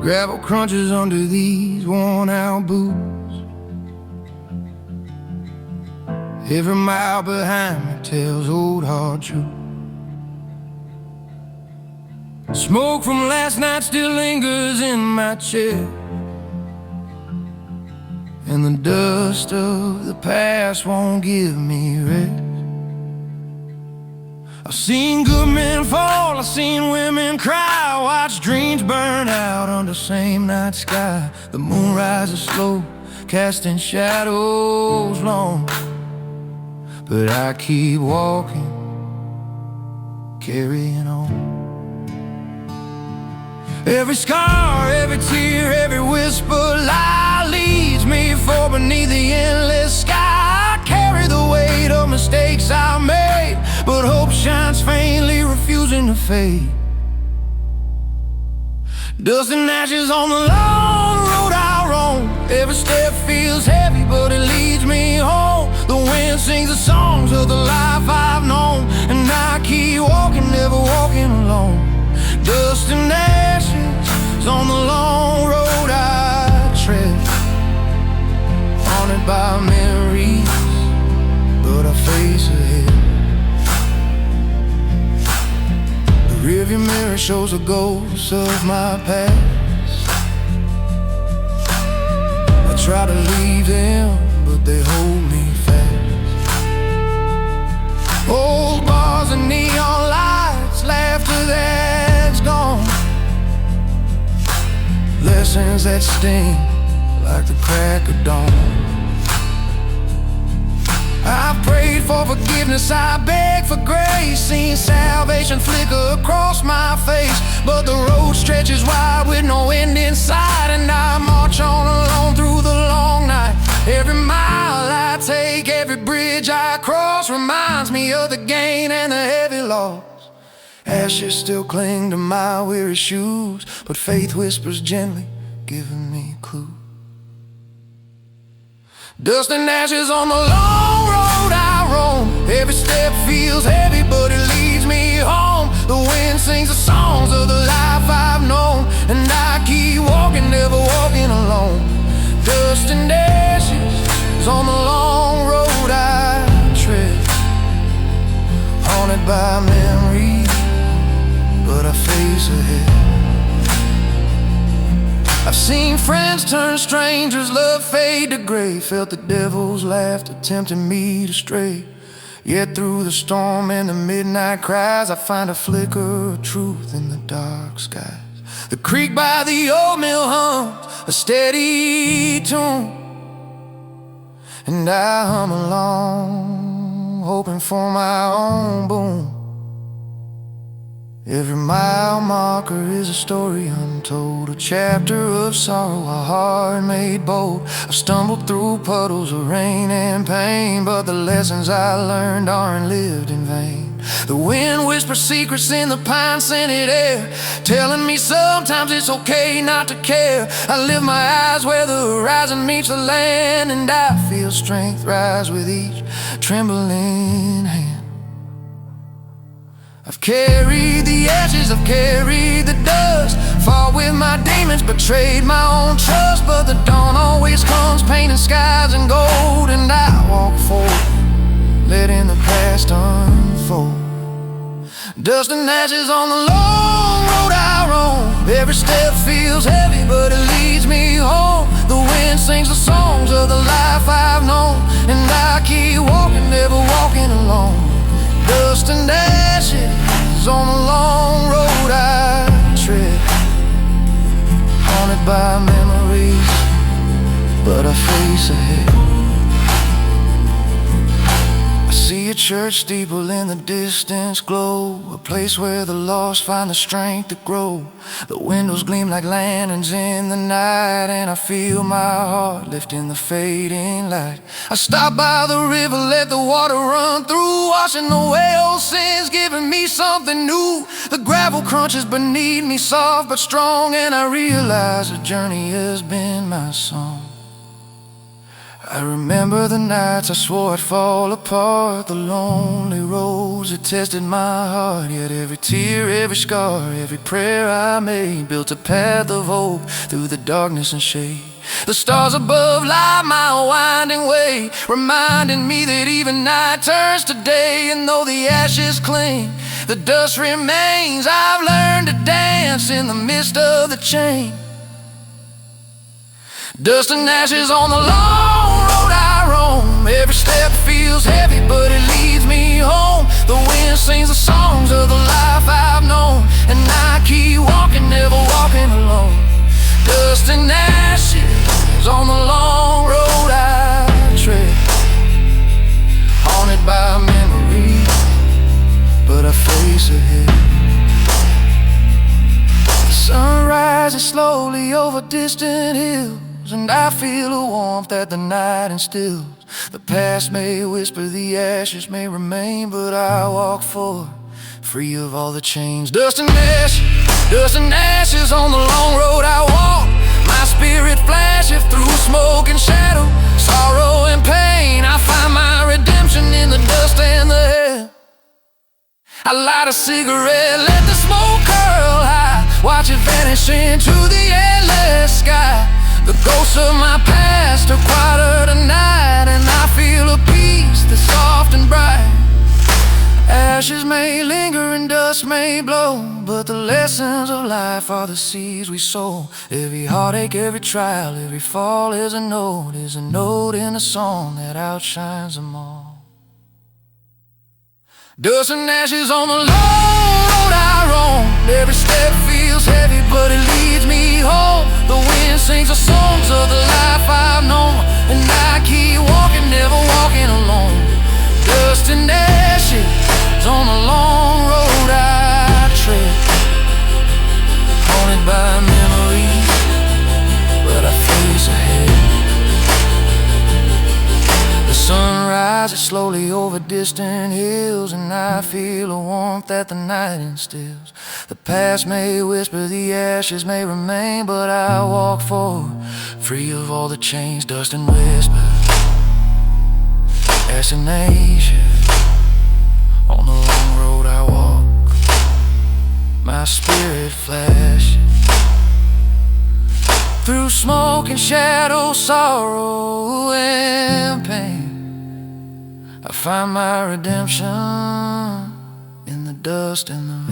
Gravel crunches under these worn-out boots. Every mile behind me tells old hard truth. Smoke from last night still lingers in my chest, and the dust of the past won't give me rest. I've seen good men fall, I've seen women cry, watched dreams burn out under same night sky. The moon rises slow, casting shadows long, but I keep walking, carrying on. Every scar, every tear, every whisper lie leads me forward beneath the endless sky. I carry the weight of mistakes I made, but hope shines faintly, refusing to fade. Dust and ashes on the long road I roam. Every step feels heavy, but it leads me home. The wind sings the songs of the life I've known, and I keep walking, never walking alone. Dust and ashes on the long road I tread, haunted by memories, but I face ahead. The rearview mirror shows the ghosts of my past. I try to leave them, but they hold me fast. Old bars and neon lights, laughter that's gone, lessons that sting like the crack of dawn. I've prayed for forgiveness, I beg for grace, seen salvation flicker across my face, but the road stretches wide with no end in sight, and I march on alone through the long night. Every mile I take, every bridge I cross reminds me of the gain and the heavy loss. Ashes still cling to my weary shoes, but faith whispers gently, giving me clues. Dust and ashes on the long road I roam. Every step feels heavy, but it leads me home. The wind sings the songs of the life I've known, and I keep walking, never walking alone. Dust and ashes on the long road I tread, haunted by memories, but I face ahead. I've seen friends turn strangers, love fade to gray, felt the devil's laughter tempting me to stray. Yet through the storm and the midnight cries, I find a flicker of truth in the dark skies. The creek by the old mill hums a steady tune, and I hum along, hoping for my own boom. Every mile marker is a story untold, a chapter of sorrow, a heart made bold. I've stumbled through puddles of rain and pain, but the lessons I learned aren't lived in vain. The wind whispers secrets in the pine-scented air, telling me sometimes it's okay not to care. I lift my eyes where the horizon meets the land, and I feel strength rise with each trembling hand. I've carried the ashes, I've carried the dust, fought with my demons, betrayed my own trust, but the dawn always comes painting skies in gold, and I walk forward, letting the past unfold. Dust and ashes on the long road I roam. Every step feels heavy, but it leads me home. The wind sings the songs of the life I've known, and I keep walking, never walking alone. Dust and ashes on the long road I tread, haunted by memories, but I face ahead. I see a church steeple in the distance glow, a place where the lost find the strength to grow. The windows gleam like lanterns in the night, and I feel my heart lift in the fading light. I stop by the river, let the water run through, washing away old sins, giving me something new. The gravel crunches beneath me, soft but strong, and I realize the journey has been my song. I remember the nights I swore I'd fall apart, the lonely roads that tested my heart. Yet every tear, every scar, every prayer I made built a path of hope through the darkness and shade. The stars above light my winding way, reminding me that even night turns to day. And though the ashes cling, the dust remains. I've learned to dance in the midst of the chain. Dust and ashes on the long road I roam. Every step feels heavy, but it leads me home. The wind sings the songs of the life I've known, and I keep walking, never walking alone. Dust and ashes on the long road I tread, haunted by memories, but I face ahead. The sun rises slowly over distant hills, and I feel a warmth that the night instills. The past may whisper, the ashes may remain, but I walk forward, free of all the chains. Dust and ashes on the long road I walk. My spirit flashes through smoke and shadow, sorrow and pain. I find my redemption in the dust and the air. I light a cigarette, let the smoke curl high, watch it vanish into the endless sky. The ghosts of my past are quieter tonight, and I feel a peace that's soft and bright. Ashes may linger and dust may blow, but the lessons of life are the seeds we sow. Every heartache, every trial, every fall is a note in a song that outshines them all. Dust and ashes on the long road I roam. Every step feels heavy, but it leads me home. The wind sings the songs of the life I've known, and I keep walking, never walking alone. Dust and ashes on the long road I tread, haunted by memories, but I face ahead. The sun rises slowly over distant hills, and I feel a warmth that the night instills. The past may whisper, the ashes may remain, but I walk forward, free of all the chains. Dust and whispers, ash and ashes on the long road I walk. My spirit flashes through smoke and shadow, sorrow and pain. I find my redemption in the dust and the